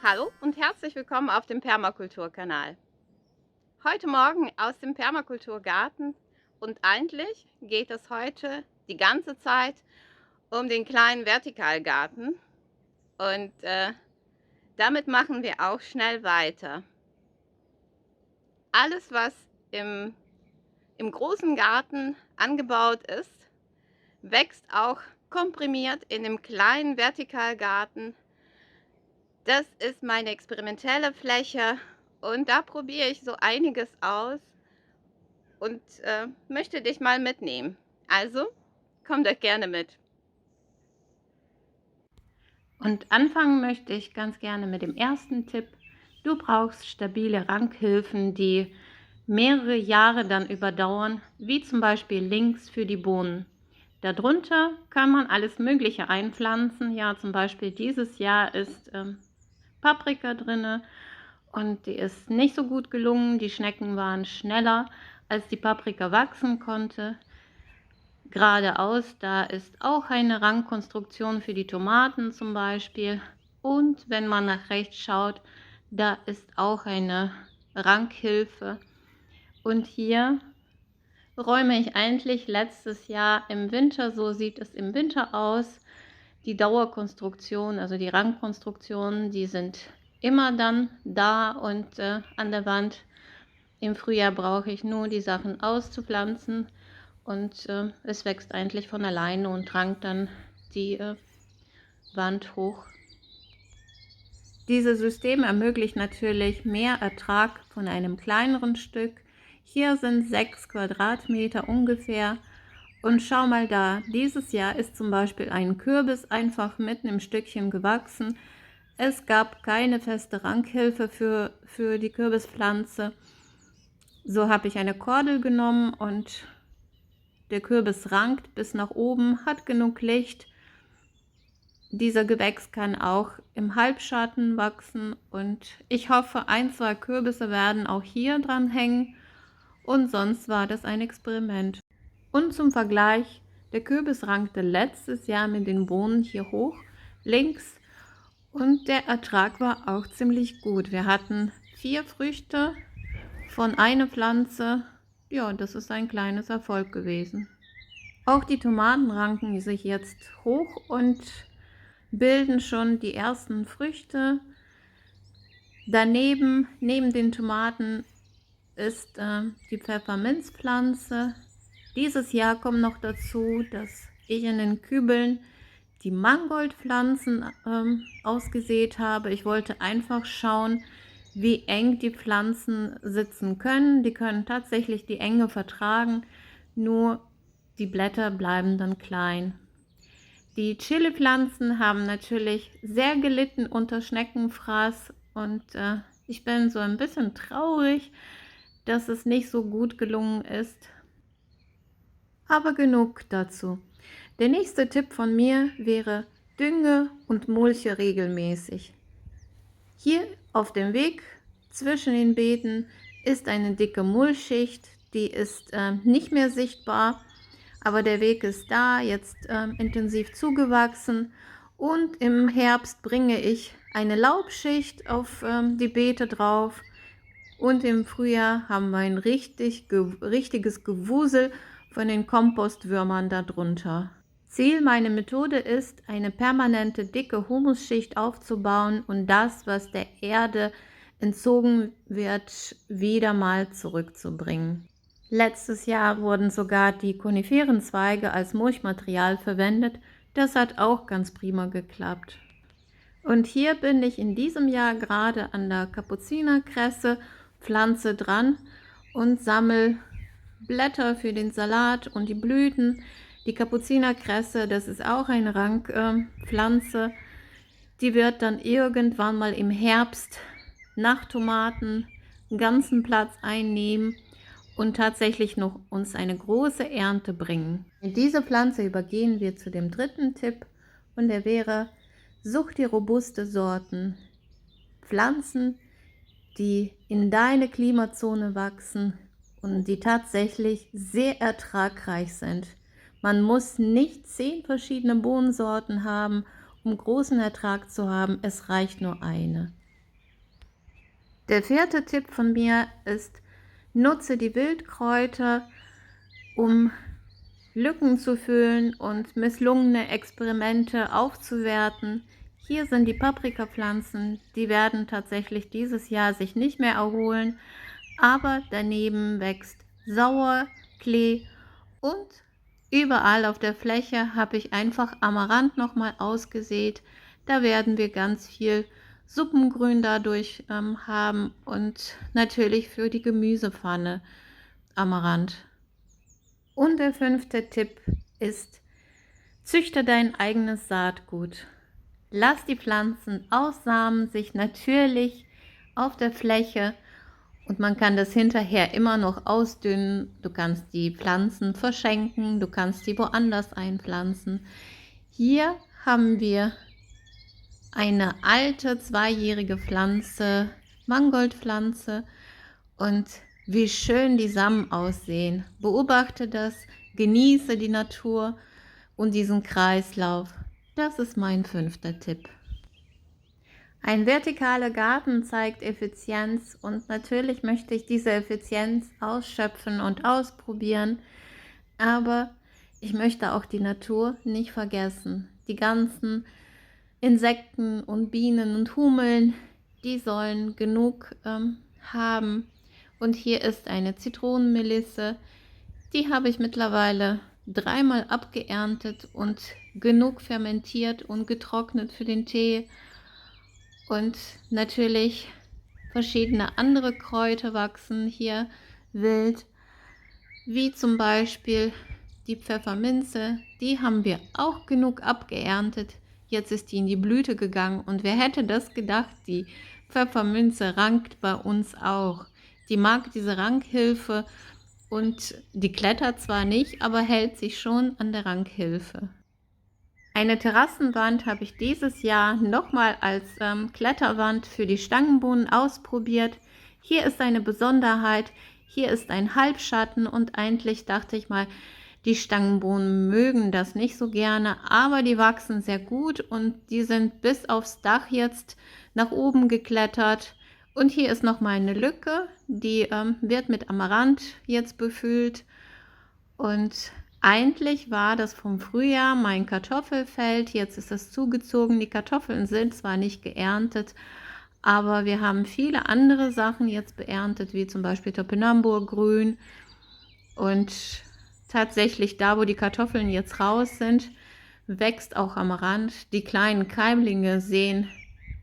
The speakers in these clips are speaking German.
Hallo und herzlich willkommen auf dem Permakulturkanal. Heute Morgen aus dem Permakulturgarten und eigentlich geht es heute die ganze Zeit um den kleinen Vertikalgarten und damit machen wir auch schnell weiter. Alles, was im großen Garten angebaut ist, wächst auch komprimiert in dem kleinen Vertikalgarten. Das ist meine experimentelle Fläche und da probiere ich so einiges aus und möchte dich mal mitnehmen. Also, komm doch gerne mit. Und anfangen möchte ich ganz gerne mit dem ersten Tipp. Du brauchst stabile Rankhilfen, die mehrere Jahre dann überdauern, wie zum Beispiel links für die Bohnen. Darunter kann man alles Mögliche einpflanzen. Ja, zum Beispiel dieses Jahr ist Paprika drinne und die ist nicht so gut gelungen. Die Schnecken waren schneller, als die Paprika wachsen konnte. Geradeaus, da ist auch eine Rangkonstruktion für die Tomaten zum Beispiel. Und wenn man nach rechts schaut, da ist auch eine Rankhilfe. Und hier räume ich eigentlich letztes Jahr im Winter, so sieht es im Winter aus, die Dauerkonstruktion, also die Rangkonstruktionen, die sind immer dann da und an der Wand. Im Frühjahr brauche ich nur die Sachen auszupflanzen und es wächst eigentlich von alleine und rankt dann die Wand hoch. Dieses System ermöglicht natürlich mehr Ertrag von einem kleineren Stück. Hier sind 6 Quadratmeter ungefähr. Und schau mal da, dieses Jahr ist zum Beispiel ein Kürbis einfach mitten im Stückchen gewachsen. Es gab keine feste Rankhilfe für die Kürbispflanze. So habe ich eine Kordel genommen und der Kürbis rankt bis nach oben, hat genug Licht. Dieser Gewächs kann auch im Halbschatten wachsen und ich hoffe, 1, 2 Kürbisse werden auch hier dran hängen und sonst war das ein Experiment. Und zum Vergleich, der Kürbis rankte letztes Jahr mit den Bohnen hier hoch, links, und der Ertrag war auch ziemlich gut. Wir hatten 4 Früchte von einer Pflanze. Ja, das ist ein kleines Erfolg gewesen. Auch die Tomaten ranken sich jetzt hoch und bilden schon die ersten Früchte. Daneben, neben den Tomaten, ist die Pfefferminzpflanze. Dieses Jahr kommt noch dazu, dass ich in den Kübeln die Mangoldpflanzen ausgesät habe. Ich wollte einfach schauen, wie eng die Pflanzen sitzen können. Die können tatsächlich die Enge vertragen, nur die Blätter bleiben dann klein. Die Chili-Pflanzen haben natürlich sehr gelitten unter Schneckenfraß und ich bin so ein bisschen traurig, dass es nicht so gut gelungen ist. Aber genug dazu. Der nächste Tipp von mir wäre: Dünge und mulche regelmäßig. Hier auf dem Weg zwischen den Beeten ist eine dicke Mulchschicht, die ist nicht mehr sichtbar, aber der Weg ist da, jetzt intensiv zugewachsen, und im Herbst bringe ich eine Laubschicht auf die Beete drauf und im Frühjahr haben wir ein richtiges Gewusel von den Kompostwürmern darunter. Ziel meiner Methode ist, eine permanente dicke Humusschicht aufzubauen und das, was der Erde entzogen wird, wieder mal zurückzubringen. Letztes Jahr wurden sogar die Koniferenzweige als Mulchmaterial verwendet. Das hat auch ganz prima geklappt. Und hier bin ich in diesem Jahr gerade an der Kapuzinerkresse-Pflanze dran und sammle Blätter für den Salat und die Blüten. Die Kapuzinerkresse, das ist auch eine Rangpflanze, die wird dann irgendwann mal im Herbst nach Tomaten einen ganzen Platz einnehmen und tatsächlich noch uns eine große Ernte bringen. Mit dieser Pflanze übergehen wir zu dem dritten Tipp und der wäre: Such dir robuste Sorten, Pflanzen, die in deine Klimazone wachsen und die tatsächlich sehr ertragreich sind. Man muss nicht 10 verschiedene Bohnensorten haben, um großen Ertrag zu haben, es reicht nur eine. Der vierte Tipp von mir ist, nutze die Wildkräuter, um Lücken zu füllen und misslungene Experimente aufzuwerten. Hier sind die Paprikapflanzen, die werden tatsächlich dieses Jahr sich nicht mehr erholen, aber daneben wächst Sauerklee und überall auf der Fläche habe ich einfach Amaranth nochmal ausgesät. Da werden wir ganz viel Suppengrün dadurch haben und natürlich für die Gemüsepfanne Amaranth. Und der fünfte Tipp ist, züchte dein eigenes Saatgut. Lass die Pflanzen aussamen sich natürlich auf der Fläche und man kann das hinterher immer noch ausdünnen. Du kannst die Pflanzen verschenken, du kannst die woanders einpflanzen. Hier haben wir eine alte zweijährige Pflanze, Mangoldpflanze, und wie schön die Samen aussehen. Beobachte das, genieße die Natur und diesen Kreislauf. Das ist mein fünfter Tipp. Ein vertikaler Garten zeigt Effizienz und natürlich möchte ich diese Effizienz ausschöpfen und ausprobieren, aber ich möchte auch die Natur nicht vergessen. Die ganzen Insekten und Bienen und Hummeln, die sollen genug haben. Und hier ist eine Zitronenmelisse, die habe ich mittlerweile 3-mal abgeerntet und genug fermentiert und getrocknet für den Tee. Und natürlich verschiedene andere Kräuter wachsen hier wild, wie zum Beispiel die Pfefferminze. Die haben wir auch genug abgeerntet. Jetzt ist die in die Blüte gegangen und wer hätte das gedacht, die Pfefferminze rankt bei uns auch. Die mag diese Rankhilfe und die klettert zwar nicht, aber hält sich schon an der Rankhilfe. Eine Terrassenwand habe ich dieses Jahr nochmal als Kletterwand für die Stangenbohnen ausprobiert. Hier ist eine Besonderheit, hier ist ein Halbschatten und eigentlich dachte ich mal, die Stangenbohnen mögen das nicht so gerne, aber die wachsen sehr gut und die sind bis aufs Dach jetzt nach oben geklettert. Und hier ist nochmal eine Lücke, die wird mit Amaranth jetzt befüllt und eigentlich war das vom Frühjahr mein Kartoffelfeld, jetzt ist es zugezogen. Die Kartoffeln sind zwar nicht geerntet, aber wir haben viele andere Sachen jetzt beerntet, wie zum Beispiel Topinamburgrün. Und tatsächlich da, wo die Kartoffeln jetzt raus sind, wächst auch Amaranth. Die kleinen Keimlinge sehen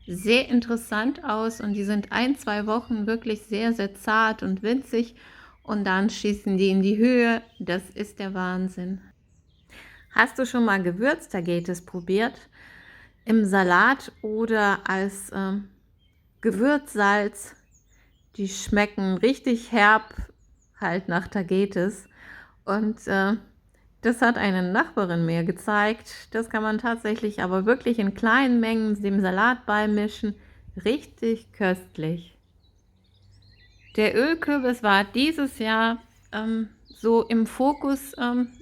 sehr interessant aus und die sind 1-2 Wochen wirklich sehr, sehr zart und winzig. Und dann schießen die in die Höhe. Das ist der Wahnsinn. Hast du schon mal Gewürztagetes probiert? Im Salat oder als Gewürzsalz? Die schmecken richtig herb, halt nach Tagetes. Und das hat eine Nachbarin mir gezeigt. Das kann man tatsächlich aber wirklich in kleinen Mengen dem Salat beimischen. Richtig köstlich. Der Ölkürbis war dieses Jahr so im Fokus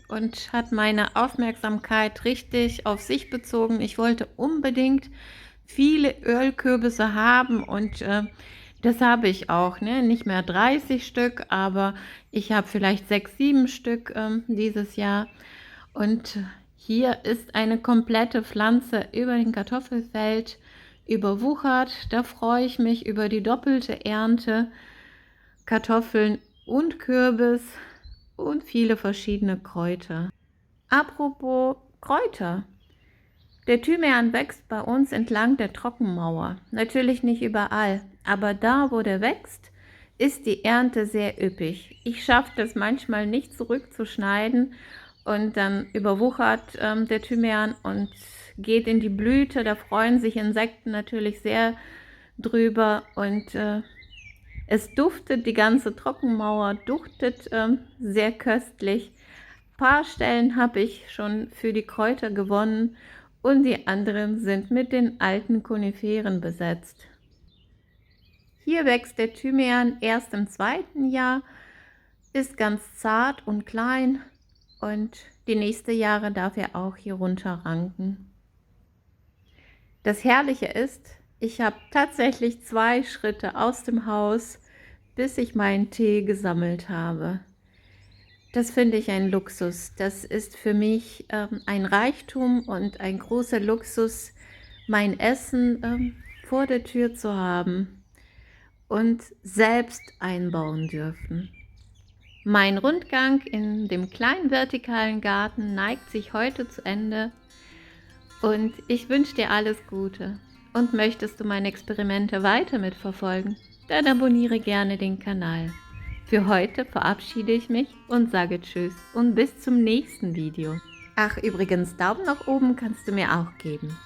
und hat meine Aufmerksamkeit richtig auf sich bezogen. Ich wollte unbedingt viele Ölkürbisse haben und das habe ich auch, ne? Nicht mehr 30 Stück, aber ich habe vielleicht 6, 7 Stück dieses Jahr. Und hier ist eine komplette Pflanze über dem Kartoffelfeld überwuchert. Da freue ich mich über die doppelte Ernte. Kartoffeln und Kürbis und viele verschiedene Kräuter. Apropos Kräuter. Der Thymian wächst bei uns entlang der Trockenmauer. Natürlich nicht überall, aber da, wo der wächst, ist die Ernte sehr üppig. Ich schaffe das manchmal nicht zurückzuschneiden und dann überwuchert der Thymian und geht in die Blüte. Da freuen sich Insekten natürlich sehr drüber und es duftet, die ganze Trockenmauer duftet sehr köstlich. Ein paar Stellen habe ich schon für die Kräuter gewonnen und die anderen sind mit den alten Koniferen besetzt. Hier wächst der Thymian erst im 2. Jahr, ist ganz zart und klein und die nächsten Jahre darf er auch hier runter ranken. Das Herrliche ist, Ich habe tatsächlich 2 Schritte aus dem Haus, bis ich meinen Tee gesammelt habe. Das finde ich ein Luxus. Das ist für mich ein Reichtum und ein großer Luxus, mein Essen vor der Tür zu haben und selbst einbauen dürfen. Mein Rundgang in dem kleinen vertikalen Garten neigt sich heute zu Ende und ich wünsche dir alles Gute. Und möchtest du meine Experimente weiter mitverfolgen, dann abonniere gerne den Kanal. Für heute verabschiede ich mich und sage Tschüss und bis zum nächsten Video. Ach übrigens, Daumen nach oben kannst du mir auch geben.